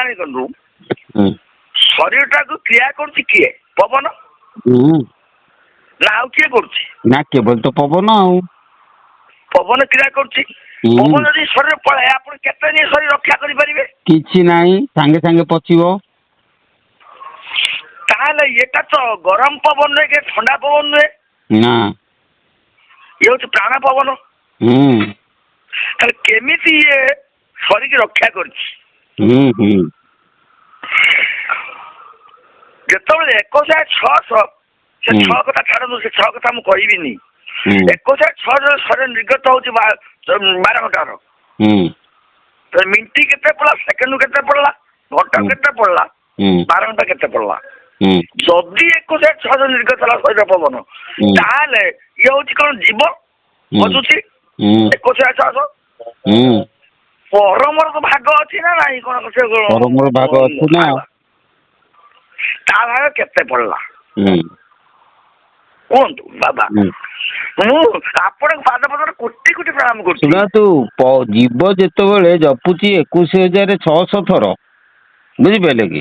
ଜାଣିଗଲୁ ଶରୀରଟାକୁ କ୍ରିୟା କରୁଛି କିଏ? ପବନ ନା ଆଉ କିଏ କରୁଛି? ନା କେବଳ ତ ପବନ ଆଉ। ପବନ କ୍ରିୟା କରୁଛି। ପବନ ଯଦି ଶରୀର ପଳାଏ ଆପଣ କେତେ ଦିନ ଶରୀର ରକ୍ଷା କରିପାରିବେ? କିଛି ନାହିଁ, ସାଙ୍ଗେ ସାଙ୍ଗେ ପଚିବ। ତାହେଲେ ଏଟା ତ ଗରମ ପବନ ନୁହେଁ କି ଥଣ୍ଡା ପବନ ନୁହେଁ, ନା ଇଏ ହଉଛି ପ୍ରାଣ ପବନ। ତାହେଲେ କେମିତି ଇଏ ଶରୀରକୁ ରକ୍ଷା କରିଛି? ଯେତେବେଳେ 1600 ସେ 6 କଥା ଛାଡ଼ନ୍ତୁ, ସେ 6 କଥା ମୁଁ କହିବିନି। 1600 ଶରୀର ନିର୍ଗତ ହଉଛି 12 ଘଣ୍ଟାର। ମିନିଟ କେତେ ପଡିଲା, ସେକେଣ୍ଡ କେତେ ପଡିଲା, ଘଣ୍ଟା କେତେ ପଡିଲା, 12 ଘଣ୍ଟା କେତେ ପଡିଲା? ଯଦି 1600 ନିର୍ଗତ ହେଲା ଶରୀର ପବନ, ତାହେଲେ ଇଏ ହଉଛି କଣ ଜୀବ ବସୁଛି 1600? ପରମର ତ ଭାଗ ଅଛି ନା ନାହିଁ? କଣ ପରମର ଭାଗ ଅଛି ନା? ତା ଭାଗ କେତେ ପଡିଲା କୁହନ୍ତୁ ବାବା? ମୁଁ ଆପଣଙ୍କ ପାଦ ପଦରେ କୋଟି କୋଟି ପ୍ରଣାମ କରୁଛି। ଶୁଣନ୍ତୁ, ଜୀବ ଯେତେବେଳେ ଜପୁଛି 21,600 ଥର, ବୁଝିପାରିଲେ କି?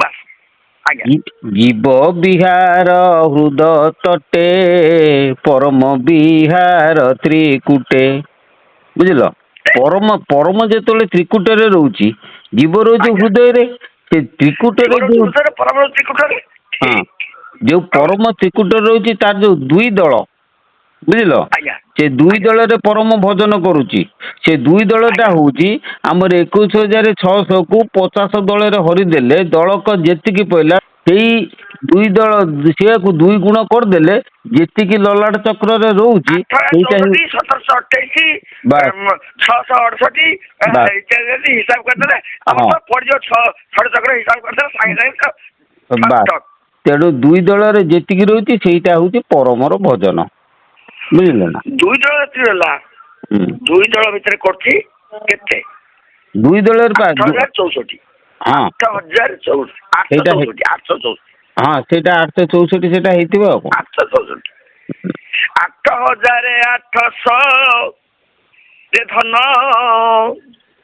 ଜୀବ ବିହାର ହୃଦ ତଟେ ପରମ ବିହାର ତ୍ରିକୁଟେ, ବୁଝିଲ? ପରମ ଯେତେବେଳେ ତ୍ରିକୁଟରେ ରହୁଛି, ଜୀବ ରହୁଛି ହୃଦୟରେ। ସେ ତ୍ରିକୁଟରେ ଯୋଉ ପରମ ତ୍ରିକୁଟରେ ରହୁଛି, ତାର ଯୋଉ 2 ଦଳ, ବୁଝିଲ? ସେ 2 ଦଳରେ ପରମ ଭଜନ କରୁଛି। ସେ 2 ଦଳଟା ହଉଛି ଆମର 21,600 କୁ 50 ଦଳରେ ହରିଦେଲେ ଦଳକ ଯେତିକି ପଇଲା, ସେଇ 2 ଦଳ ସେଆକୁ 2 ଗୁଣ କରିଦେଲେ ଯେତିକି ଲଲାଟ ଚକ୍ରରେ ରହୁଛି ସେଇଟା ହିଁ 1728 668 ହିସାବ କରିଦେଲେ ପଡିଯିବ 6 ଚକ୍ର ହିସାବ କରିଦେଲେ ସାଙ୍ଗେ ସାଙ୍ଗେ। ତେଣୁ 2 ଦଳରେ ଯେତିକି ରହୁଛି ସେଇଟା ହଉଛି ପରମର ଭଜନ, ବୁଝିଲେ ନା? 2 ଦଳ ଯେତିକି ହେଲା, 2 ଦଳ ଭିତରେ କରୁଛି କେତେ? 2 ଦଳରେ 8,064। 8,064। ହଁ, ସେଇଟା 864 ସେଇଟା ହେଇଥିବ ଆଉ 864। 8,800 ଧନ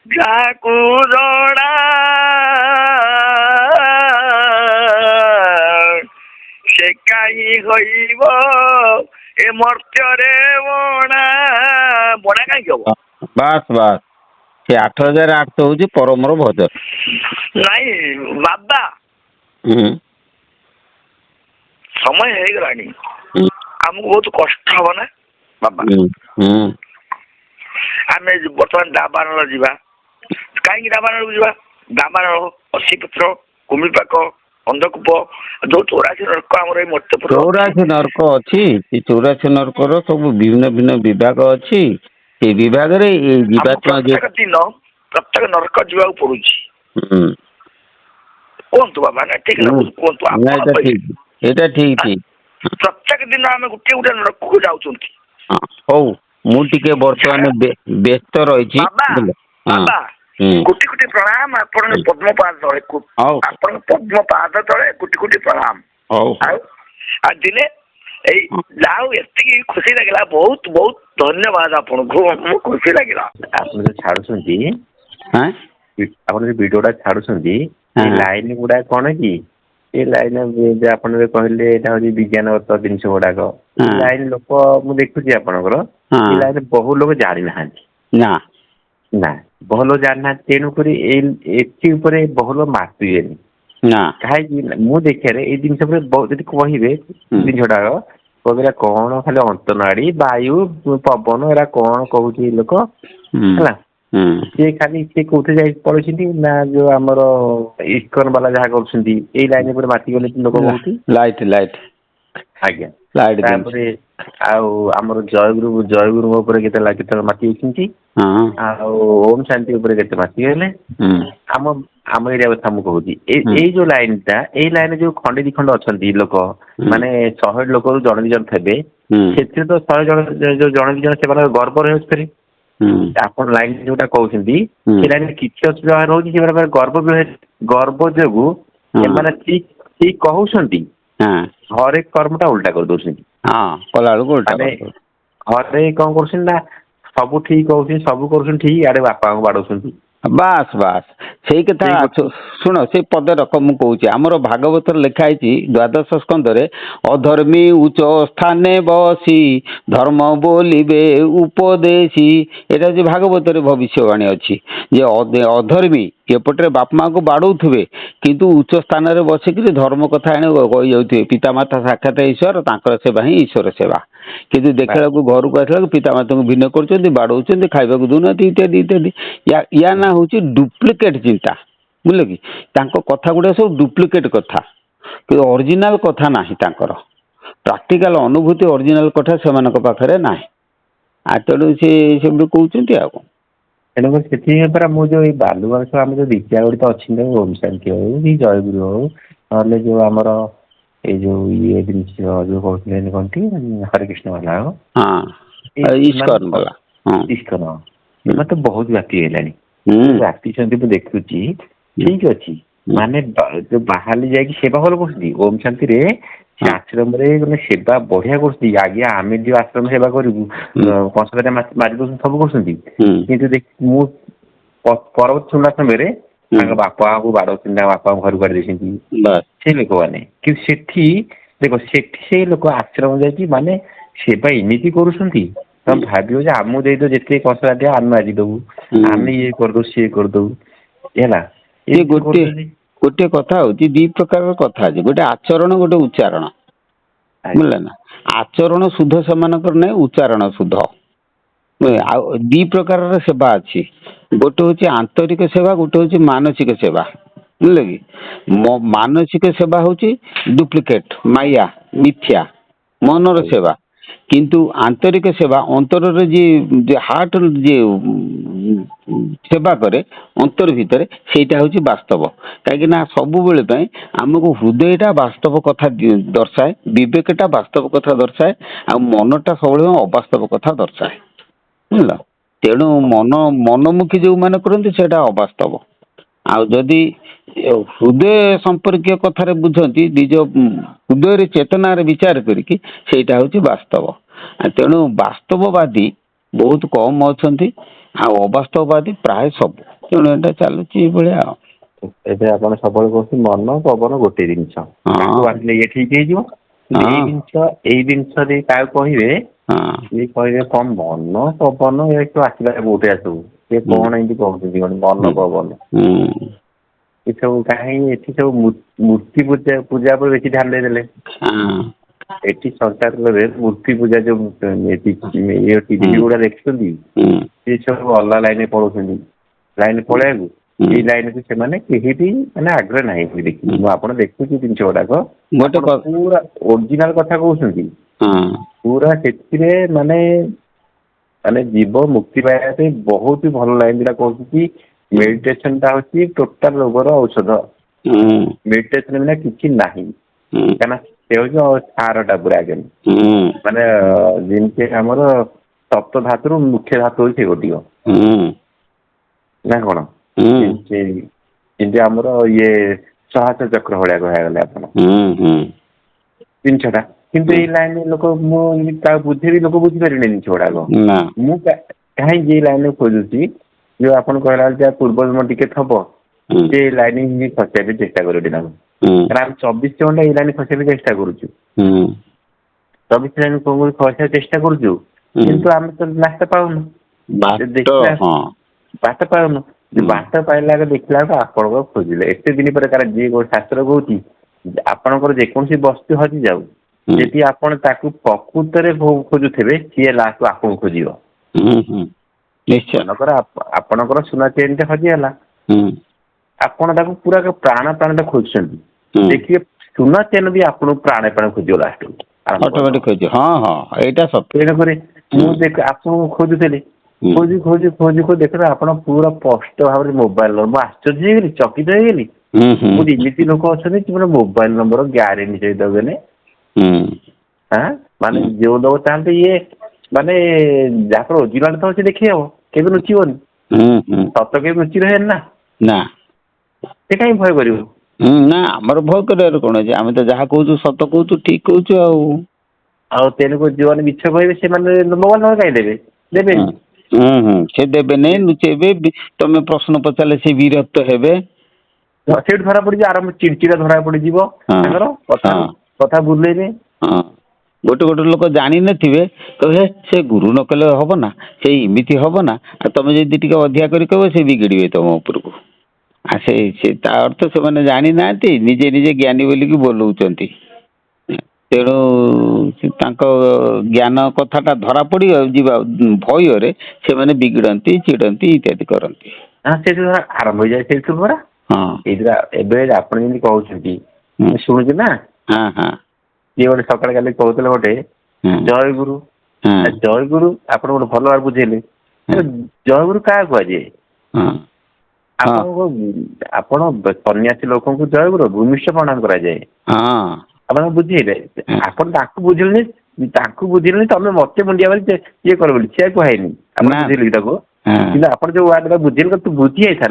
ଯାହାକୁ ଜଣା, ସେ କାହିଁ ହଇବ ଏ ମର୍ତ୍ତ୍ୟରେ ବଣା। ବଣା କାହିଁକି ହବ? ବାସ୍ ବାସ୍, ସେ 8,800 ହଉଛି ପରମର ଭଜନ। ନାଇଁ ବାବା, ସମୟ ହେଇଗଲାଣି, ଆମକୁ ବହୁତ କଷ୍ଟ ହବ ନା ବାବା? ଆମେ ବର୍ତ୍ତମାନ ଡାବାନଳ ଯିବା। କାହିଁକି ଡାବାନଳକୁ ଯିବା? ଡାବାନଳ, ଅସିପତ୍ର, କୁମିପାକ, ଅନ୍ଧକୂପ, ଯୋଉ 84 ନର୍କ ଆମର ଏଇ ମର୍ତ୍ତ୍ୟପୁର 84 ନର୍କ ଅଛି। ସେ 84 ନର୍କର ସବୁ ଭିନ୍ନ ଭିନ୍ନ ବିଭାଗ ଅଛି। ସେଇ ବିଭାଗରେ ଏଇ ପ୍ରତ୍ୟେକ ଦିନ ପ୍ରତ୍ୟେକ ନର୍କ ଯିବାକୁ ପଡୁଛି। କୁହନ୍ତୁ ବାବା, ନା ଠିକ ନା କୁହନ୍ତୁ? ଏଇଟା ଠିକ। ପ୍ରତ୍ୟେକ ଦିନ ଆମେ ଗୋଟେ ଗୋଟେ ନର୍କକୁ ଯାଉଛନ୍ତି। ହଉ, ମୁଁ ଟିକେ ବର୍ତ୍ତମାନ ବ୍ୟସ୍ତ ରହିଛି। ବାବା କୋଟି କୋଟି ପ୍ରଣାମ ଆପଣଙ୍କ ପଦ୍ମ ପାଦ ତଳେ, ଆପଣଙ୍କ ପଦ୍ମ ପାଦ ତଳେ କୋଟି କୋଟି ପ୍ରଣାମ। ଆଉ ଦିନେ ଏଇ ଯାହା ହଉ ଏତିକି ଖୁସି ଲାଗିଲା, ବହୁତ ବହୁତ ଧନ୍ୟବାଦ ଆପଣଙ୍କୁ, ମୁଁ ଖୁସି ଲାଗିଲା। ଆପଣ ଯୋଉ ଛାଡୁଛନ୍ତି, ଆପଣ ଯୋଉ ଭିଡିଓଟା ଛାଡୁଛନ୍ତି, ଏଇ ଲାଇନ ଗୁଡା କଣ କି? ଏ ଲାଇନ ଆପଣ କହିଲେ ଏଇଟା ହଉଛି ବିଜ୍ଞାନଗତ ଜିନିଷ ଗୁଡାକ। ଲାଇନ ଲୋକ ମୁଁ ଦେଖୁଛି ଆପଣଙ୍କର, ଏ ଲାଇନ ବହୁ ଲୋକ ଜାଣିନାହାନ୍ତି। ନା, ବହୁ ଲୋକ ଜାଣିନାହାନ୍ତି। ତେଣୁକରି ଏଥି ଉପରେ ବହୁ ଲୋକ ମାତିବେନି। କାହିଁକି ମୁଁ ଦେଖିବାରେ ଏଇ ଜିନିଷ ଉପରେ ଯଦି କହିବେ ଜିନିଷଟାକ, କହିବେ କଣ ଖାଲି ଅନ୍ତନାଡି, ବାୟୁ, ପବନ, ଏରା କଣ କହୁଛି ଲୋକ, ହେଲା? ସିଏ ଖାଲି ସିଏ କୋଉଥିରେ ଯାଇ ପଳେଇଛନ୍ତି ନା, ଯୋଉ ଆମର ଇସ୍କନ ବାଲା ଯାହା କରୁଛନ୍ତି ଏଇ ଲାଇନ ଉପରେ ମାତିଗଲେ ଲୋକ ବହୁତ। ଆଜ୍ଞା। ତାପରେ ଆଉ ଆମର ଜୟଗୁରୁଙ୍କ ଉପରେ କେତେ ମାତି ଯାଇଛନ୍ତି, ଆଉ ଓମ୍ ଶାନ୍ତି ଉପରେ କେତେ ମାତିଗଲେ। ଆମ ଏରିଆ କଥା ମୁଁ କହୁଛି। ଏଇ ଯୋଉ ଲାଇନଟା, ଏଇ ଲାଇନରେ ଯୋଉ ଖଣ୍ଡେ 2 ଖଣ୍ଡ ଅଛନ୍ତି ଲୋକ, ମାନେ 100 ଲୋକରୁ ଜଣେ 2 ଜଣ ଥିବେ, ସେଥିରେ ତ 100 ଜଣ ଯୋଉ ଜଣେ 2 ଜଣ ସେମାନଙ୍କ ଗର୍ବ ରହୁଛି। ଆପଣ ଲାଇନ ଯୋଉଟା କହୁଛନ୍ତି, ସେ ଲାଇନରେ କିଛି ଅସୁବିଧା ରହୁଛି, ସେମାନେ ଗର୍ବ ଯୋଗୁ ସେମାନେ ଠିକ କହୁଛନ୍ତି, ଘରେ କର୍ମଟା ଉଲ୍ଟା କରିଦଉଛନ୍ତି। ଘରେ କଣ କରୁଛନ୍ତି ନା, ସବୁ ଠିକ କହୁଛନ୍ତି, ସବୁ କରୁଛନ୍ତି ଠିକ, ଆଡେ ବାପାଙ୍କୁ ବାଡଉଛନ୍ତି। ବାସ୍ ବାସ୍ ସେଇ କଥା ଶୁଣ ସେ ପଦେ ରକ ମୁଁ କହୁଛି ଆମର ଭାଗବତରେ ଲେଖା ହେଇଛି ଦ୍ୱାଦଶ ସ୍କନ୍ଧରେ ଅଧର୍ମୀ ଉଚ୍ଚ ସ୍ଥାନେ ବସି ଧର୍ମ ବୋଲିବେ ଉପଦେଶୀ ଏଇଟା ହଉଛି ଭାଗବତରେ ଭବିଷ୍ୟବାଣୀ ଅଛି ଯେ ଅଧର୍ମୀ ଏପଟରେ ବାପା ମାଙ୍କୁ ବାଡ଼ଉଥିବେ କିନ୍ତୁ ଉଚ୍ଚ ସ୍ଥାନରେ ବସିକିରି ଧର୍ମ କଥା ଆଣି କହିଯାଉଥିବେ ପିତାମାତା ସାକ୍ଷାତ ଈଶ୍ୱର ତାଙ୍କର ସେବା ହିଁ ଈଶ୍ୱର ସେବା କିନ୍ତୁ ଦେଖିଲା ବେଳକୁ ଘରକୁ ଆସିଲା ବେଳକୁ ପିତାମାତାଙ୍କୁ ଭିନ୍ନ କରୁଛନ୍ତି ବାଡ଼ଉଛନ୍ତି ଖାଇବାକୁ ଦଉନାହାନ୍ତି ଇତ୍ୟାଦି ଇତ୍ୟାଦି ୟା ନା ହଉଛି ଡୁପ୍ଲିକେଟ୍ ଚିନ୍ତା ବୁଝିଲ କି ତାଙ୍କ କଥା ଗୁଡ଼ା ସବୁ ଡୁପ୍ଲିକେଟ୍ କଥା କିନ୍ତୁ ଅରିଜିନାଲ କଥା ନାହିଁ ତାଙ୍କର ପ୍ରାକ୍ଟିକାଲ ଅନୁଭୂତି ଅରିଜିନାଲ କଥା ସେମାନଙ୍କ ପାଖରେ ନାହିଁ ତେଣୁ ସେ ସେମିତି କହୁଛନ୍ତି ଆଉ ତେଣୁକରି ସେଥିପାଇଁ ପରା ମୁଁ ଯୋଉ ଏଇ ବାଲୁଗାଁ ସହ ଆମ ଯୋଉ ଦିକ୍ଷା ଗୁଡ଼ିକ ଅଛି ଓମ୍ ଶାନ୍ତି ହଉ କି ଜୟଗୁରୁ ହଉ ନହେଲେ ଯୋଉ ଆମର ଏଇ ଯୋଉ ଇଏ ଜିନିଷ ଯୋଉ କହୁଥିଲେ କଣଟି ହରେକୃଷ୍ଣ ବାଲା ଇସ୍କନ ଏମାନେ ତ ବହୁତ ବ୍ୟାପି ହେଲାଣି ବ୍ୟାପିଛନ୍ତି ମୁଁ ଦେଖୁଛି ଠିକ ଅଛି ମାନେ ଯୋଉ ବାହାରେ ଯାଇକି ସେବା ଭଲ କରୁଛନ୍ତି ଓମ୍ ଶାନ୍ତିରେ ସେ ଆଶ୍ରମରେ ମାନେ ସେବା ବଢିଆ କରୁଛନ୍ତି ଆଜ୍ଞା ଆମେ ଯୋଉ ଆଶ୍ରମ ସେବା କରିବୁ କଂସକାଟା ମାରି ଦଉଛନ୍ତି ସବୁ କରୁଛନ୍ତି କିନ୍ତୁ ମୁଁ ପରବର୍ତ୍ତୀ ଶୁଣିଲା ସମୟରେ ତାଙ୍କ ବାପାଙ୍କୁ ବାଡ଼ଉଛନ୍ତି ତାଙ୍କ ବାପାଙ୍କୁ ଘରୁ କାଢି ଦେଇଛନ୍ତି ସେ ଲୋକମାନେ କିନ୍ତୁ ସେଠି ଦେଖ ସେଠି ସେ ଲୋକ ଆଶ୍ରମ ଯାଇକି ମାନେ ସେବା ଏମିତି କରୁଛନ୍ତି ତମେ ଭାବିବ ଯେ ଆମକୁ ଦେଇଦଉ ଯେତିକି କଂସକାଟା ଆମେ ମାଜିଦବୁ ଆମେ ଇଏ କରିଦଉ ସିଏ କରିଦଉ ହେଲା ଗୋଟେ କଥା ହଉଛି ଦି ପ୍ରକାରର କଥା ଅଛି ଗୋଟେ ଆଚରଣ ଗୋଟେ ଉଚ୍ଚାରଣ ବୁଝିଲେ ନା ଆଚରଣ ଶୁଦ୍ଧ ସେମାନଙ୍କର ନାହିଁ ଉଚ୍ଚାରଣ ଶୁଦ୍ଧ ଆଉ ଦି ପ୍ରକାରର ସେବା ଅଛି ଗୋଟେ ହଉଛି ଆନ୍ତରିକ ସେବା ଗୋଟେ ହଉଛି ମାନସିକ ସେବା ବୁଝିଲେ କି ମାନସିକ ସେବା ହଉଛି ଡୁପ୍ଲିକେଟ ମାୟା ମିଥ୍ୟା ମନର ସେବା କିନ୍ତୁ ଆନ୍ତରିକ ସେବା ଅନ୍ତରରେ ଯିଏ ହାର୍ଟ ଯିଏ ସେବା କରେ ଅନ୍ତର ଭିତରେ ସେଇଟା ହଉଛି ବାସ୍ତବ କାହିଁକି ନା ସବୁବେଳେ ପାଇଁ ଆମକୁ ହୃଦୟଟା ବାସ୍ତବ କଥା ଦର୍ଶାଏ ବିବେକଟା ବାସ୍ତବ କଥା ଦର୍ଶାଏ ଆଉ ମନଟା ସବୁବେଳେ ଅବାସ୍ତବ କଥା ଦର୍ଶାଏ ବୁଝିଲ ତେଣୁ ମନମୁଖୀ ଯୋଉମାନେ କରନ୍ତି ସେଇଟା ଅବାସ୍ତବ ଆଉ ଯଦି ହୃଦୟ ସମ୍ପର୍କୀୟ କଥାରେ ବୁଝନ୍ତି ନିଜ ହୃଦୟରେ ଚେତନାରେ ବିଚାର କରିକି ସେଇଟା ହଉଛି ବାସ୍ତବ ତେଣୁ ବାସ୍ତବବାଦୀ ବହୁତ କମ ଅଛନ୍ତି ଆଉ ଅବାସ୍ତବବାଦୀ ପ୍ରାୟ ସବୁ ତେଣୁ ଏଇଟା ଚାଲୁଛି ଏଇଭଳିଆ ଆଉ ଏବେ ଆପଣ ସବୁବେଳେ କହୁଛନ୍ତି ମନ ପବନ ଗୋଟେ ଜିନିଷ ତାକୁ ବାଣ୍ଟିଲେ ଇଏ ଠିକ ହେଇଯିବ ଏଇ ଜିନିଷ ଦେଇ କାହାକୁ କହିବେ ସିଏ କହିବେ କଣ ମନ ପବନ ଏଠୁ ଆସିଲା କୋଉଠି ଆସିବୁ ସିଏ କଣ ଏମିତି କହୁଛନ୍ତି କଣ ମନ ପବନ ଏସବୁ କାହିଁକି ଏଠି ସବୁ ମୂର୍ତ୍ତି ପୂଜା ଉପରେ ବେଶୀ ଧ୍ୟାନ ଦେଇଦେଲେ ଏଠି ସଂସାରରେ ମୂର୍ତ୍ତି ପୂଜା ଯୋଉ ଟିଭି ଗୁଡା ଦେଖୁଛନ୍ତି ସେ ସବୁ ଅଲଗା ଲାଇନରେ ପଳଉଛନ୍ତି ଲାଇନ ପଳେଇବାକୁ ଏଇ ଲାଇନକୁ ସେମାନେ କେହି ବି ମାନେ ଆଗ୍ରହ ନାହିଁ ଦେଖିବି ମୁଁ ଆପଣ ଦେଖୁଛି ଜିନିଷ ଗୁଡାକ ପୁରା ଓରିଜିନାଲ କଥା କହୁଛନ୍ତି ପୁରା ସେଥିରେ ମାନେ ମାନେ ଜୀବ ମୁକ୍ତି ପାଇବା ପାଇଁ ବହୁତ ଭଲ ଲାଇନ ଗୁଡା କହୁଛନ୍ତି ମେଡିଟେସନ ଟା ହଉଛି ଟୋଟାଲ ରୋଗର ଔଷଧ ମେଡିଟେସନ ବିନା କିଛି ନାହିଁ କାହିଁକିନା ସେ ହଉଛି ସାରଟା ପୁରା ମାନେ ଯେମିତି ଆମର ସପ୍ତ ଧାତୁରୁ ମୁଖ୍ୟ ଧାତୁ ହଉଛି ସେ ଗୋଟିକ ନା କଣ ଯେମିତି ଆମର ଇଏ ସହାସ ଚକ୍ର ଭଳିଆ କହିଗଲେ ଆପଣ ଜିନିଷଟା କିନ୍ତୁ ଏଇ ଲାଇନ ଲୋକ ମୁଁ ତାକୁ ବୁଝେଇବି ଲୋକ ବୁଝିପାରିବେନି ଜିନିଷ ଗୁଡାକ ମୁଁ କାହିଁକି ଏଇ ଲାଇନ ଖୋଜୁଛି ଯୋଉ ଆପଣ କହିଲା ଯାହା ପୂର୍ବଜନ୍ମ ଟିକେ ଥବ ସେ ଲାଇନ ଖସିବା ପାଇଁ ଚେଷ୍ଟା କରିବ ଦିନକୁ କାରଣ ଆମେ 24 ଘଣ୍ଟା ଏଇ ଲାଇନ ଖସିବା ପାଇଁ ଚେଷ୍ଟା କରୁଛୁ 24 ଲାଇନ ଖସିବା ଚେଷ୍ଟା କରୁଛୁ କିନ୍ତୁ ଆମେ ତ ରାସ୍ତା ପାଉନୁ ବାଟ ପାଉନୁ ବାଟ ପାଇଲା ଦେଖିଲା ବେଳକୁ ଆପଣଙ୍କ ଖୋଜିଲେ ଏତେ ଦିନ ପରେ ତାର ଯିଏ ଗୋଟେ ଶାସ୍ତ୍ର କହୁଛି ଆପଣଙ୍କର ଯେକୌଣସି ବସ୍ତୁ ହଜିଯାଉ ଯଦି ଆପଣ ତାକୁ ପ୍ରକୃତରେ ଖୋଜୁଥିବେ ସିଏ ଲାଷ୍ଟ ଆପଣଙ୍କୁ ଖୋଜିବ ମନେକର ଆପଣଙ୍କର ସୁନା ଚେନ୍ ଟେ ହଜିଗଲା ଆପଣ ତାକୁ ପୁରା ପ୍ରାଣ ପ୍ରାଣଟା ଖୋଜୁଛନ୍ତି ଦେଖିବେ ସୁନା ଚେନ୍ ବି ଆପଣଙ୍କୁ ପ୍ରାଣ ପ୍ରାଣ ଖୋଜିବ ଲାଷ୍ଟକୁ ତେଣୁକରି ମୁଁ ଆପଣଙ୍କୁ ଖୋଜୁଥିଲି ଖୋଜି ଦେଖିଲେ ଆପଣ ପୁରା ସ୍ପଷ୍ଟ ଭାବରେ ମୋବାଇଲ ନମ୍ବର ମୁଁ ଆଶ୍ଚର୍ଯ୍ୟ ହେଇଗଲି ଚକିତ ହେଇଗଲି ମୁଁ ଏମିତି ଲୋକ ଅଛନ୍ତି ମାନେ ମୋବାଇଲ ନମ୍ବର ଗ୍ୟାରେଣ୍ଟି ସହିତ ଦେବେନି ମାନେ ଯୋଉ ଲୋକ ଚାହାନ୍ତି ଇଏ ମାନେ ଯାହାର ଓରିଜିନାଲ ତ ଅଛି ଦେଖେଇ ହବ କେବେ ଲୁଚିବନି ସତ କେବେ ଲୁଚି ରହେନି ନା ସେ କାହିଁ ଭୟ କରିବ ନା ଆମର ଭୟ କରିବାର କଣ ଅଛି ଆମେ ତ ଯାହା କହୁଛୁ ସତ କହୁଛୁ ଠିକ କହୁଛୁ ଆଉ ତେଣୁକୁ ଯୋଉମାନେ ମିଛ କହିବେ ସେମାନେ ମୋବାଇଲ ନମ୍ବର କାହିଁ ଦେବେନି ସେ ଦେବେ ନାହିଁ, ଲୁଚେଇବେ, ତମେ ପ୍ରଶ୍ନ ପଚାରିଲେ ସେ ବିରକ୍ତ ହେବେ। ସେଇଠୁ ଧରା ପଡିଯିବ, ଆରମ୍ଭ ଚିଡଚିଡା ଧରା ପଡିଯିବ, ତାଙ୍କର କଥା ବୁଲେଇବେ। ଗୋଟେ ଗୋଟେ ଲୋକ ଜାଣିନଥିବେ, କହିବେ ସେ ଗୁରୁ ନ କଲେ ହବ ନା, ସେ ଏମିତି ହବ ନା, ଆଉ ତମେ ଯଦି ଟିକେ ଅଧିକା କରି କହିବ ସେ ବିଗିଡିବେ ତମ ଉପରକୁ। ସେ ତା ଅର୍ଥ ସେମାନେ ଜାଣିନାହାନ୍ତି, ନିଜେ ନିଜେ ଜ୍ଞାନୀ ବୋଲିକି ବୋଲଉଛନ୍ତି। ତେଣୁ ତାଙ୍କ ଜ୍ଞାନ କଥାଟା ଧରା ପଡି ଯିବା ଭୟରେ ସେମାନେ ବିଗିଡନ୍ତି, ଚିଡନ୍ତି, ଇତ୍ୟାଦି କରନ୍ତି। ସେଇଠୁ ଆରମ୍ଭ ହେଇଯାଏ ସେଇଠୁ ପରା। ଏଇଟା ଏବେ ଆପଣ ଯେମିତି କହୁଛନ୍ତି ଶୁଣୁଛୁ ନା, କିଏ ଗୋଟେ ସକାଳେ କାଲି କହୁଥିଲେ ଗୋଟେ ଜୟଗୁରୁ, ଜୟଗୁରୁ ଆପଣ ଗୋଟେ ଭଲ ଭାବରେ ବୁଝେଇଲେ। ଜୟଗୁରୁ କାହାକୁ କୁହାଯାଏ? ଆପଣ ସନ୍ନ୍ୟାସୀ ଲୋକଙ୍କୁ ଜୟଗୁରୁ ଭୂମିଷ୍ଠ ପ୍ରଣାମ କରାଯାଏ। ଆପଣ ବୁଝେଇଲେ, ଆପଣ ତାଙ୍କୁ ବୁଝିଲେନି ତମେ ମତେ ମୁଣ୍ଡିଆ ମାରି ଇଏ କର ବୋଲି, ସିଏ କୁହାହେଇନି। ଆପଣ ବୁଝେଇଲେ ତାକୁ, କିନ୍ତୁ ଆପଣ ଯୋଉ ୱାର୍ଡଟା ବୁଝେଇଲେ, ତୁ ବୁଝି ଯାଇଥା,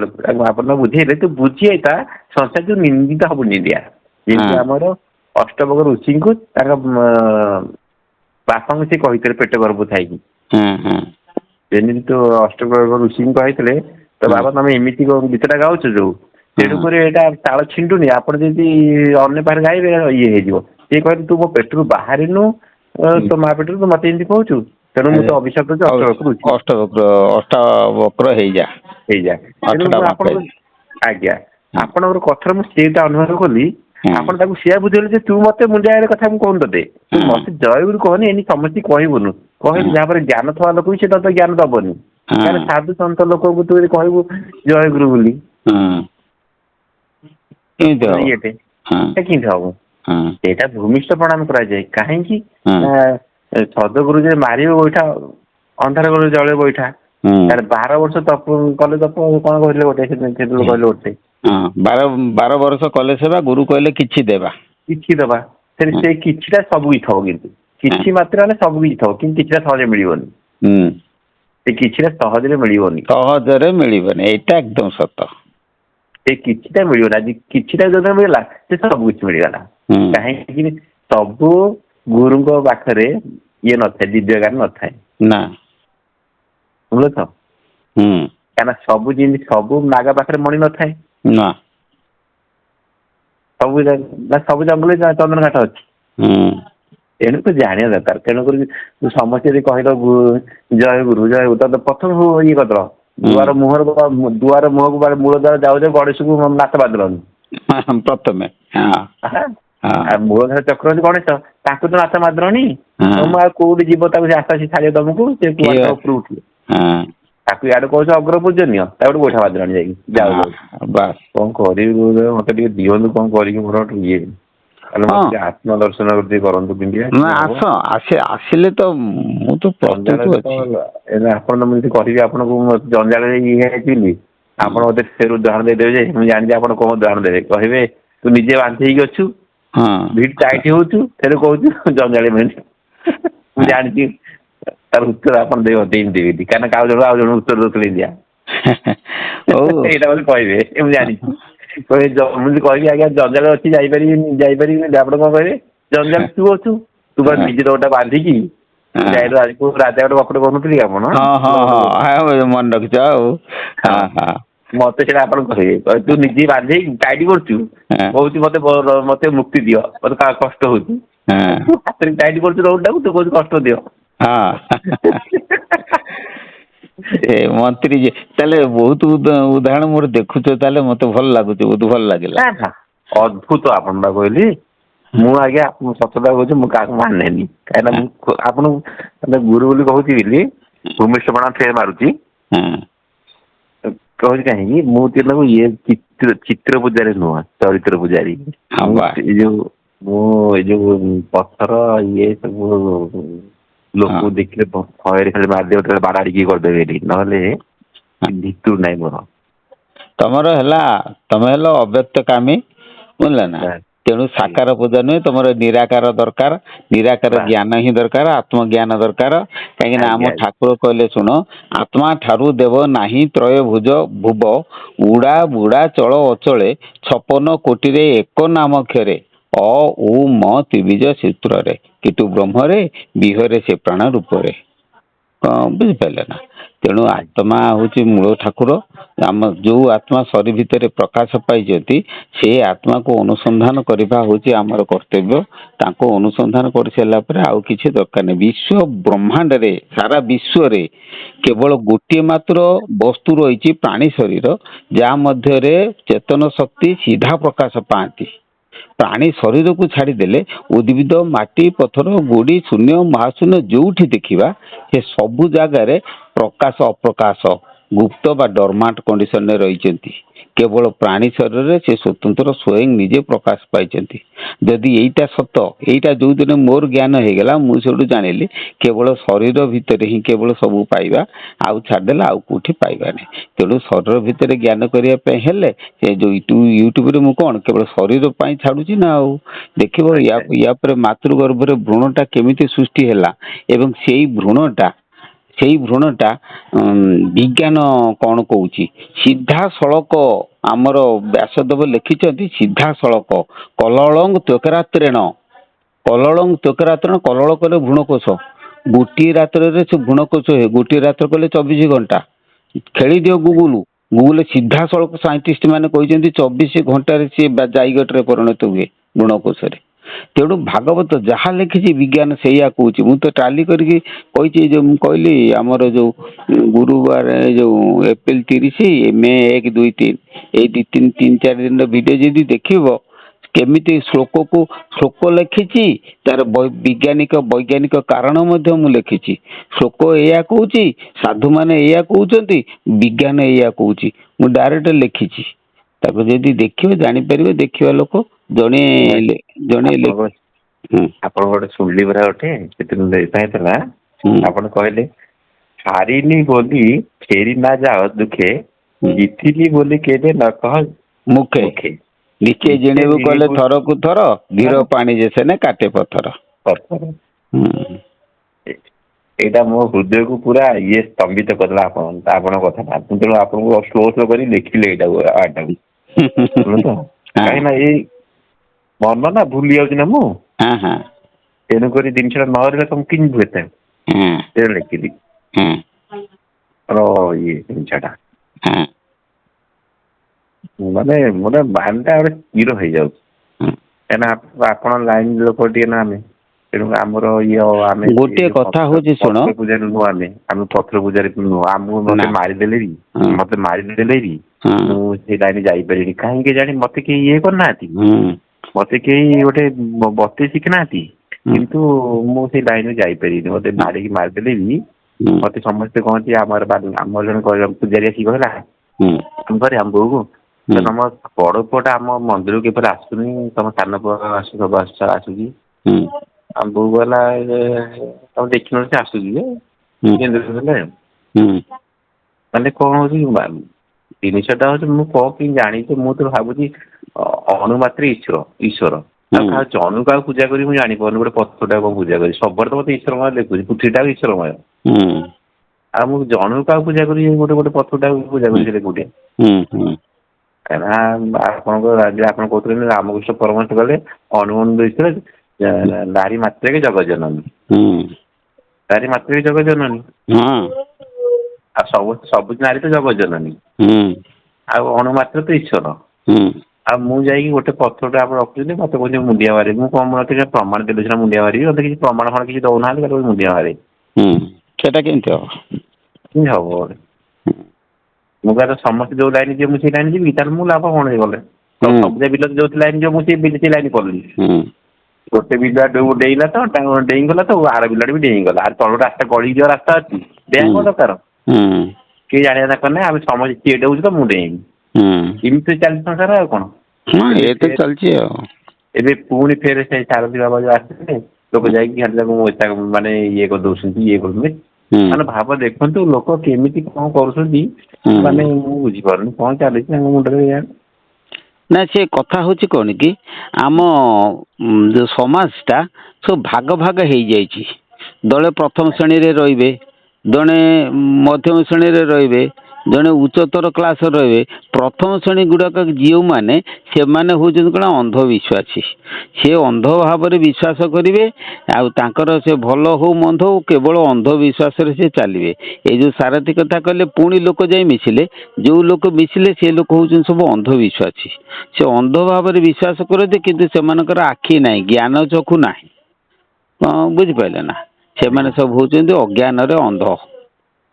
ଆପଣ ବୁଝେଇଲେ ତୁ ବୁଝି ଯାଇଥା ସଂସାର ଯୋଉ ନିନ୍ଦିତ ହବ ନିନ୍ଦିଆ। ଯେମିତି ଆମର ଅଷ୍ଟବକ ଋଷିଙ୍କୁ ତାଙ୍କ ବାପାଙ୍କୁ ସେ କହିଥିଲେ ପେଟ ଗର୍ଭ ଥାଇକି, ଯେମିତି ତୁ ଅଷ୍ଟବକ ଋଷିଙ୍କୁ କହିଥିଲେ ତ ବାବା ତମେ ଏମିତି ଗୀତଟା ଗାଉଛ ଯୋଉ, ତେଣୁକରି ଏଇଟା ତାଳ ଛିଣ୍ଡୁନି, ଆପଣ ଯଦି ଅନ୍ୟ ପାଖରେ ଗାଇବେ ଇଏ ହେଇଯିବ। ସିଏ କହିଲେ ତୁ ମୋ ପେଟରୁ ବାହାରିନୁ, ତୋ ମା ପେଟରୁ ତୁ ମତେ ଏମିତି କହୁଛୁ, ତେଣୁ ମୁଁ ତ ଅଭିଶାପ ଅଷ୍ଟବକ୍ର ହେଇଯା। ତେଣୁ ଆପଣଙ୍କ ଆଜ୍ଞା ଆପଣଙ୍କର କଥାରେ ମୁଁ ସେଇଟା ଅନୁଭବ କଲି। ଆପଣ ତାକୁ ସେଇଆ ବୁଝେଇଲେ ଯେ ତୁ ମତେ ମୁଣ୍ଡିଆ କଥା ମୁଁ କହୁନି ତତେ, ତୁ ମତେ ଜୟଗୁରୁ କହନି, ଏମିତି ସମସ୍ତେ କହିବୁନୁ, କହିବୁ ଯାହାପରେ ଜ୍ଞାନ ଥିବା ଲୋକ ବି ସେ ତତେ ଜ୍ଞାନ ଦବନି। କାରଣ ସାଧୁ ସନ୍ଥ ଲୋକଙ୍କୁ ତୁ ଯଦି କହିବୁ ଜୟଗୁରୁ ବୋଲି, କେମିତି ହବ? ସେଇଟା ଭୂମିଷ୍ଠ ପ୍ରଣାମ କରାଯାଏ। କାହିଁକି? ସଦଗୁରୁ ଯେ ମାରିବ ଗୋଇଠା, ଅନ୍ଧାର ଘରେ ଜଳେ ଗୋଇଠା, 12 ବର୍ଷ ତପ କଲେ, ତପ କଣ କହିଲେ ଗୋଟେ କହିଲେ ଗୋଟେ 12 ବର୍ଷ କଲେ ସେବା, ଗୁରୁ କହିଲେ କିଛି ଦେବା। କିଛି ଦେବା, ସେଇ କିଛିଟା ସବୁ କିଛି ଥବ, କିନ୍ତୁ କିଛି ମାତ୍ରାରେ ସବୁ କିଛି ଥବ, କିନ୍ତୁ କିଛିଟା ସହଜରେ ମିଳିବନି। ସେ କିଛିଟା ସହଜରେ ମିଳିବନି, ଏଇଟା ଏକଦମ ସତ। ସେ କିଛିଟା ମିଳିବନି। ଆଜି କିଛିଟା ଯୋଉଟା ମିଳିଲା, ସେ ସବୁ କିଛି ମିଳିଗଲା। କାହିଁକି? ସବୁ ଗୁରୁଙ୍କ ପାଖରେ ଇଏ ନଥାଏ, ଦିବ୍ୟ ଜ୍ଞାନ ନଥାଏ ନା, ବୁଝ ତ? କାହିଁକିନା ସବୁ ଜିନିଷ, ସବୁ ନାଗ ପାଖରେ ମଣି ନଥାଏ ନା, ସବୁ ଜଙ୍ଗଲରେ ଚନ୍ଦନ କାଠ ଅଛି। ତେଣୁ ତୁ ଜାଣିବା ଦରକାର। ତେଣୁକରି ସମସ୍ତେ ଯଦି କହିଲ ଜୟଗୁରୁ ଜୟଗୁରୁ, ତ ପ୍ରଥମେ ଇଏ କରିଦବ, ଦୁଆର ମୁହଁକୁ ମୂଳ ଦ୍ୱାର ଯାଉ ଗଣେଶକୁ ନାତ ବାନ୍ଧିଲନି ପ୍ରଥମେ। ମୂଳ ଧର ଚକ୍ର ଅଛି ଗଣେଶ, ତାଙ୍କୁ ତ ନାତ ମାରିଲନି, ମୁଁ ଆଉ କୋଉଠି ଯିବ ତାକୁ ଆଶା ଛାଡିବ ତମକୁ, ସେ ଉପରୁ ଉଠିବ। ତାକୁ ଇଆଡେ କହୁଛ ଅଗ୍ର ପୂଜନୀୟ, ତାକୁ ଗୋଇଠା ବାଜିଲାଣି ଯାଇକି ଯାଉ କଣ କରିବି, ମତେ ଟିକେ ଦିଅନ୍ତୁ କଣ କରିକି, ମୋର ଇଏ ଆତ୍ମ ଦର୍ଶନ ଟିକେ କରନ୍ତୁ। ଆସିଲେ ତ ମୁଁ ତ ଆପଣ ତ ମୁଁ କରିବି, ଆପଣଙ୍କୁ ଜଞ୍ଜାଳରେ ଇଏ ହେଇଥିଲି, ଆପଣ ମତେ ଫେର ଉଦାହରଣ ଦେଇଦେବେ ଯେ, ମୁଁ ଜାଣିଛି ଆପଣ କଣ ଉଦାହରଣ ଦେବେ, କହିବେ ତୁ ନିଜେ ବାନ୍ତି ହେଇକି ଅଛୁ, ଭିଡ ଟାଇଟ୍ ହଉଛୁ, ଫେର କହୁଛୁ ଜଞ୍ଜାଳ ମିଳୁଛି। ମୁଁ ଜାଣିଛି ତାର ଉତ୍ତର ଆପଣ ଦେଇଦେବି, କାହିଁକିନା କାଉ ଜଣ ଆଉ ଜଣ ଉତ୍ତର ଦଉଥିଲେ ଦିଆ ଏଇଟା ବୋଲି କହିବେ, ମୁଁ ଜାଣିଛି। ମୁଁ କହିବି ଆଜ୍ଞା ଜଞ୍ଜାଳ ଅଛି, ଯାଇପାରିବିନି, ଆପଣ କଣ କହିବେ? ଜଞ୍ଜାଳ ତୁ ଅଛୁ, ତୁ ବା ନିଜେ ଗୋଟେ ବାନ୍ଧିକି ରାଜା ଗୋଟେ ବକଟେ କରୁନଥିଲି ଆପଣ, ମନେ ରଖିଛ ଆଉ। ମତେ ସେଇଟା ଆପଣ କହିବେ, ତୁ ନିଜେ ବାନ୍ଧେଇ ଟାଇଟ୍ କରୁଛୁ, କହୁଛୁ ମତେ ମୁକ୍ତି ଦିଅ, ମତେ କଷ୍ଟ ହଉଛି, ହାତରେ ଟାଇଟ୍ କରୁଛୁ ରୋଡଟାକୁ, ତୁ କହୁଛୁ କଷ୍ଟ ଦିଅ। ମନ୍ତ୍ରୀ ଯେ ତାହେଲେ ବହୁତ ଉଦାହରଣ ମୋର ଦେଖୁଛ, ତାହେଲେ ମତେ ଭଲ ଲାଗୁଛି, ବହୁତ ଭଲ ଲାଗିଲା। ଅଦ୍ଭୁତ ଆପଣ ବା କହିଲି। ମୁଁ ଆଜ୍ଞା ସତତା କହୁଛି, ମୁଁ କାହାକୁ ମାନେନି, କାହିଁକିନା ମୁଁ ଆପଣଙ୍କୁ ଗୁରୁ ବୋଲି କହୁଛି ବୋଲି ଭୂମିଷ୍ଠ ପ୍ରଣାମ ଫେର ମାରୁଛି। କହୁଛି କାହିଁକି? ମୁଁ ତେଣୁ ଇଏ ଚିତ୍ର ପୂଜାରୀ ନୁହଁ, ଚରିତ୍ର ପୂଜାରୀ। ଏଇ ଯୋଉ ପଥର ଇଏ ସବୁ ଲୋକକୁ ଦେଖିଲେ ଭୟରେ ଖାଲି ମାରିଦେବେ, ବାଡାଡିକି କରିଦେବେ ଏଠି, ନହେଲେ ଭିତରୁ ନାହିଁ ମୋର। ତମର ହେଲା, ତମେ ହେଲ ଅବ୍ୟକ୍ତ କାମୀ, ବୁଝିଲ ନା? ତେଣୁ ସାକାର ପୂଜା ନୁହେଁ, ତମର ନିରାକାର ଦରକାର, ନିରାକାର ଜ୍ଞାନ ହିଁ ଦରକାର, ଆତ୍ମଜ୍ଞାନ ଦରକାର। କାହିଁକି ନା ଆମ ଠାକୁର କହିଲେ, ଶୁଣ, ଆତ୍ମା ଠାରୁ ଦେବ ନାହିଁ ତ୍ରୟ ଭୁଜ ଭୁବ, ଉଡା ବୁଡା ଚଳ ଅଚଳେ, 56 କୋଟିରେ ଏକ ନାମକ୍ଷରେ, ଅ ଉ ମ ତ୍ରିବିଜ ସୂତ୍ରରେ, କିଟୁ ବ୍ରହ୍ମରେ ବିହରେ ସେ ପ୍ରାଣ ରୂପରେ। ବୁଝିପାରିଲେ ନା? ତେଣୁ ଆତ୍ମା ହଉଛି ମୂଳ ଠାକୁର। ଆମ ଯୋଉ ଆତ୍ମା ଶରୀର ଭିତରେ ପ୍ରକାଶ ପାଇଛନ୍ତି ସେ ଆତ୍ମାକୁ ଅନୁସନ୍ଧାନ କରିବା ହଉଛି ଆମର କର୍ତ୍ତବ୍ୟ। ତାଙ୍କୁ ଅନୁସନ୍ଧାନ କରିସାରିଲା ପରେ ଆଉ କିଛି ଦରକାର ନାହିଁ। ବିଶ୍ୱ ବ୍ରହ୍ମାଣ୍ଡରେ ସାରା ବିଶ୍ୱରେ କେବଳ ଗୋଟିଏ ମାତ୍ର ବସ୍ତୁ ରହିଛି ପ୍ରାଣୀ ଶରୀର, ଯାହା ମଧ୍ୟରେ ଚେତନ ଶକ୍ତି ସିଧା ପ୍ରକାଶ ପାଆନ୍ତି। ପ୍ରାଣୀ ଶରୀରକୁ ଛାଡ଼ିଦେଲେ ଉଦ୍ଭିଦ, ମାଟି, ପଥର, ଗୋଡ଼ି, ଶୂନ୍ୟ, ମହାଶୂନ୍ୟ ଯୋଉଠି ଦେଖିବା ସେ ସବୁ ଜାଗାରେ ପ୍ରକାଶ ଅପ୍ରକାଶ ଗୁପ୍ତ ବା ଡରମାଣ୍ଟ କଣ୍ଡିସନରେ ରହିଛନ୍ତି। କେବଳ ପ୍ରାଣୀ ଶରୀରରେ ସେ ସ୍ୱତନ୍ତ୍ର ସ୍ୱୟଂ ନିଜେ ପ୍ରକାଶ ପାଇଛନ୍ତି। ଯଦି ଏଇଟା ସତ, ଏଇଟା ଯୋଉଦିନ ମୋର ଜ୍ଞାନ ହେଇଗଲା ମୁଁ ସେଠୁ ଜାଣିଲି କେବଳ ଶରୀର ଭିତରେ ହିଁ କେବଳ ସବୁ ପାଇବା, ଆଉ ଛାଡ଼ିଦେଲେ ଆଉ କୋଉଠି ପାଇବା ନାହିଁ। ତେଣୁ ଶରୀର ଭିତରେ ଜ୍ଞାନ କରିବା ପାଇଁ ହେଲେ ସେ ଯୋଉ ୟୁଟ୍ୟୁବରେ ମୁଁ କଣ କେବଳ ଶରୀର ପାଇଁ ଛାଡୁଛି ନା ଆଉ ଦେଖିବ ୟା ପରେ ମାତୃଗର୍ଭରେ ଭ୍ରୂଣଟା କେମିତି ସୃଷ୍ଟି ହେଲା ଏବଂ ସେଇ ଭ୍ରୂଣଟା ବିଜ୍ଞାନ କଣ କହୁଛି। ସିଧାସଳଖ ଆମର ବ୍ୟାସଦେବ ଲେଖିଛନ୍ତି, ସିଧାସଳଖ କଲଳଂ ତ୍ୱକରାତ୍ରେଣ କଲଳ କଲେ ଭ୍ରୂଣକୋଷ। ଗୋଟିଏ ରାତ୍ରରେ ସେ ଭ୍ରୂଣକୋଷ ହୁଏ। ଗୋଟିଏ ରାତ୍ର କଲେ 24 ଘଣ୍ଟା। ଖେଳିଦିଅ ଗୁଗୁଲ ସିଧାସଳଖ ସାଇଣ୍ଟିଷ୍ଟ ମାନେ କହିଛନ୍ତି 24 ଘଣ୍ଟାରେ ସିଏ ଜାଇଗୋଟରେ ପରିଣତ ହୁଏ ଭ୍ରୂଣକୋଷରେ। ତେଣୁ ଭାଗବତ ଯାହା ଲେଖିଛି ବିଜ୍ଞାନ ସେଇଆ କହୁଛି। ମୁଁ ତ ଟାଲି କରିକି କହିଛି, ଯୋଉ ମୁଁ କହିଲି ଆମର ଯୋଉ ଗୁରୁବାର ଯୋଉ ଏପ୍ରିଲ 30, ମେ 1, 2, 3 ଏଇ 3-4 ଦିନର ଭିଡ଼ିଓ ଯଦି ଦେଖିବ କେମିତି ଶ୍ଲୋକ ଲେଖିଛି, ତାର ବୈଜ୍ଞାନିକ କାରଣ ମଧ୍ୟ ମୁଁ ଲେଖିଛି। ଶ୍ଲୋକ ଏଇଆ କହୁଛି, ସାଧୁମାନେ ଏଇଆ କହୁଛନ୍ତି, ବିଜ୍ଞାନ ଏଇଆ କହୁଛି। ମୁଁ ଡାଇରେକ୍ଟ ଲେଖିଛି। ତାକୁ ଯଦି ଦେଖିବେ ଜାଣିପାରିବେ। ଦେଖିବା ଲୋକ ଜଣେ ଆପଣ ଗୋଟେ ଶୁଣିଲି ପରା ଗୋଟେ ସେଥିରୁ ହେଇଥିଲା। ଆପଣ କହିଲେ ହାରିନି ବୋଲି ଫେରି ନା ଯାଅ ଦୁଃଖେ, ଜିତିଲି ବୋଲି କେବେ ନ କହ ମୁଖେ। ନିଚେ ଜିଣିବୁ କଲେ ଥରକୁ ଥର, ଧୀର ପାଣି ଯେ ସେନେ କାଟେ ପଥର। ଏଇଟା ମୋ ହୃଦୟକୁ ପୁରା ସ୍ତମ୍ଭିତ କରିଦେଲା ଆପଣଙ୍କ କଥାଟା। ତେଣୁ ଆପଣଙ୍କୁ ସ୍ଲୋ କରି ଲେଖିଲେ ଏଇଟାକୁ କାହିଁକି ନା ଏଇ ମନ ନା ଭୁଲି ଯାଉଛି ନା ମୁଁ। ତେଣୁକରି ଜିନିଷଟା ନହେଲେ ତମକୁ କେମିତି ଭୁଲେତେ ଲେଖିଲି ଜିନିଷଟା ମାନେ ଗୋଟେ ମାଇଣ୍ଡଟା ଗୋଟେ ସ୍ଥିର ହେଇଯାଉଛି। କାହିଁକିନା ଆପଣ ଲାଇନ ଲୋକ ଟିକେ ନା ଆମେ, ତେଣୁ ଆମର ଆମେ ଗୋଟିଏ କଥା ହଉଛି ଶୁଣ, ପୂଜାରୀ ନୁହଁ। ଆମେ ପଥର ପୂଜାରୀ ନୁହଁ। ଆମକୁ ମତେ ମାରିଦେଲେ ବି ମୁଁ ସେଇ ଲାଇନ ଯାଇପାରିବିନି। କାହିଁକି ଜାଣି ମତେ କେହି ଇଏ କରିନାହାନ୍ତି, ମତେ କେହି ଗୋଟେ ବତେଇ ଶିଖିନାହାନ୍ତି, କିନ୍ତୁ ମୁଁ ସେଇ ଲାଇନରେ ଯାଇପାରିବିନି। ମତେ ମାରିଦେଲେ ବି ମତେ ସମସ୍ତେ କହନ୍ତି, ଆମର ଜଣେ ପୂଜାରୀ ଆସିକି କହିଲା ଆମ ଘରେ ଆମ ବୋଉକୁ, ତମ ବଡ ପୁଅଟା ଆମ ମନ୍ଦିରକୁ କେବେ ଆସୁନି, ତମ ସାନ ପୁଅ ସବୁ ଆସୁଛି। ଆମ ବୋଉ କହିଲା ତମେ ଦେଖିନ ସେ ଆସୁଛି ଯେ ମାନେ କଣ ହଉଛି ଜିନିଷଟା ହଉଛି, ମୁଁ କଣ କେମିତି ଜାଣିଛି। ମୁଁ ତ ଭାବୁଛି ଅଣୁମାତ୍ରେ ଈଶ୍ୱର ଜଣୁ କାହାକୁ ପୂଜା କରି ମୁଁ ଜାଣିପାରୁନି। ଗୋଟେ ପଥରଟାକୁ କଣ ପୂଜା କରି ସବୁବେଳେ ତ ମତେ ଈଶ୍ୱରମୟ ଦେଖୁଛି, ପୃଥିବୀଟା ଈଶ୍ୱରମୟ। ଆଉ ମୁଁ ଜଣୁ କାହାକୁ ପୂଜା କରି ଗୋଟେ ପଥରଟାକୁ ପୂଜା କରି ସେଟା କୋଉଠି। କାହିଁକିନା ଆପଣଙ୍କ ରାଜ୍ୟ ଆପଣ କହୁଥିଲେ ରାମକୃଷ୍ଣ ପରମହଂସ ଗଲେ ଈଶ୍ୱର ନାରୀ ମାତ୍ରକେ ଜଗଜ୍ଜନନୀ। ନାରୀ ମାତ୍ରକେ ଜଗଜ୍ଜନନୀ ଆଉ ସବୁ ନାରୀ ତ ଜଗଜ୍ଜନନୀ ଆଉ ଅଣୁମାତ୍ର ତ ଈଶ୍ୱର। ଆଉ ମୁଁ ଯାଇକି ଗୋଟେ ପଥରଟା ଆପଣ ରଖୁଛନ୍ତି, ମତେ କହୁଛନ୍ତି ମୁଣ୍ଡିଆ ମାରିବି। ମୁଁ କଣ ମତେ ପ୍ରମାଣ ଦେଲେ ସିନା ମୁଣ୍ଡିଆ ମାରିବି। ମତେ କିଛି ପ୍ରମାଣ କିଛି ଦଉନାହାନ୍ତି, ମୁଣ୍ଡିଆ ମାରିବି। ସେଟା କେମିତି ହବ? ମୁଁ କହିବା ସମସ୍ତେ ଯୋଉ ଲାଇନ ଯିବେ ମୁଁ ସେଇ ଲାଇନ ଯିବି, ତାହେଲେ ମୁଁ ଲାଭ କଣ ହେଇଗଲେ? ସବୁ ବିଲ ଯୋଉ ଲାଇନ ଯିବ ମୁଁ ସେଇ ଲାଇନ ପଡିଲି। ଗୋଟେ ବିଲ ଡେଇଁଲା ତ ଡେଇଁଗଲା ତ ଆର ବିଲଟା ବି ଡେଇଁଗଲା। ଆର ତଳ ରାସ୍ତା ଗଳିକି ଯିବା ରାସ୍ତା ଅଛି, ଡେଇଁବା ଦରକାର କିଏ ଜାଣିବା ଦରକାର ନାହିଁ। ଆମେ ସମସ୍ତେ କିଏ ଡେଉଁଛୁ ତ ମୁଁ ଡେଇଁବି। ଏମିତି ଚାଲିଛି ସଂସାର ଆଉ କଣ। ଚାଲିଛି ଆଉ ଏବେ ପୁଣି ଫେର ସେଇ ସାରଥୀ ବାବା ଯୋଉ ଆସିଥିଲେ, ଲୋକ ଯାଇକି ମାନେ ଇଏ କରିଦଉଛନ୍ତି, ଇଏ କରୁଛନ୍ତି। ମାନେ ଭାବ ଦେଖନ୍ତୁ ଲୋକ କେମିତି କଣ କରୁଛନ୍ତି, ମାନେ ମୁଁ ବୁଝିପାରୁନି କଣ ଚାଲିଛି ଆମ ମୁଣ୍ଡରେ। ନା ସେ କଥା ହଉଛି କଣ କି, ଆମ ଯୋଉ ସମାଜଟା ସବୁ ଭାଗ ହେଇଯାଇଛି। ଦଳେ ପ୍ରଥମ ଶ୍ରେଣୀରେ ରହିବେ, ଜଣେ ମଧ୍ୟମ ଶ୍ରେଣୀରେ ରହିବେ, ଜଣେ ଉଚ୍ଚତର କ୍ଲାସ ରହିବେ ପ୍ରଥମ ଶ୍ରେଣୀ ଗୁଡ଼ାକ ଯେଉଁମାନେ ସେମାନେ ହେଉଛନ୍ତି କ'ଣ ଅନ୍ଧବିଶ୍ୱାସୀ। ସେ ଅନ୍ଧ ଭାବରେ ବିଶ୍ୱାସ କରିବେ ଆଉ ତାଙ୍କର ସେ ଭଲ ହଉ ମନ୍ଦ ହଉ କେବଳ ଅନ୍ଧବିଶ୍ୱାସରେ ସେ ଚାଲିବେ। ଏଇ ଯେଉଁ ସାରଥୀ କଥା କହିଲେ ପୁଣି ଲୋକ ଯାଇ ମିଶିଲେ, ଯେଉଁ ଲୋକ ମିଶିଲେ ସେ ଲୋକ ହେଉଛନ୍ତି ସବୁ ଅନ୍ଧବିଶ୍ୱାସୀ। ସେ ଅନ୍ଧ ଭାବରେ ବିଶ୍ୱାସ କରନ୍ତି କିନ୍ତୁ ସେମାନଙ୍କର ଆଖି ନାହିଁ, ଜ୍ଞାନ ଚକ୍ଷୁ ନାହିଁ। ବୁଝିପାରିଲେ ନା? ସେମାନେ ସବୁ ହେଉଛନ୍ତି ଅଜ୍ଞାନରେ ଅନ୍ଧ।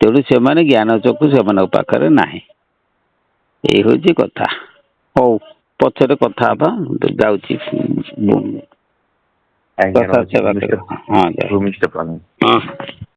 ତେଣୁ ସେମାନେ ଜ୍ଞାନ ଚକ୍ଷୁ ସେମାନଙ୍କ ପାଖରେ ନାହିଁ। ଏଇ ହେଉଛି କଥା। ହଉ ପଛରେ କଥା ହେବା, ଯାଉଛି। ଆଜ୍ଞା। ହଁ।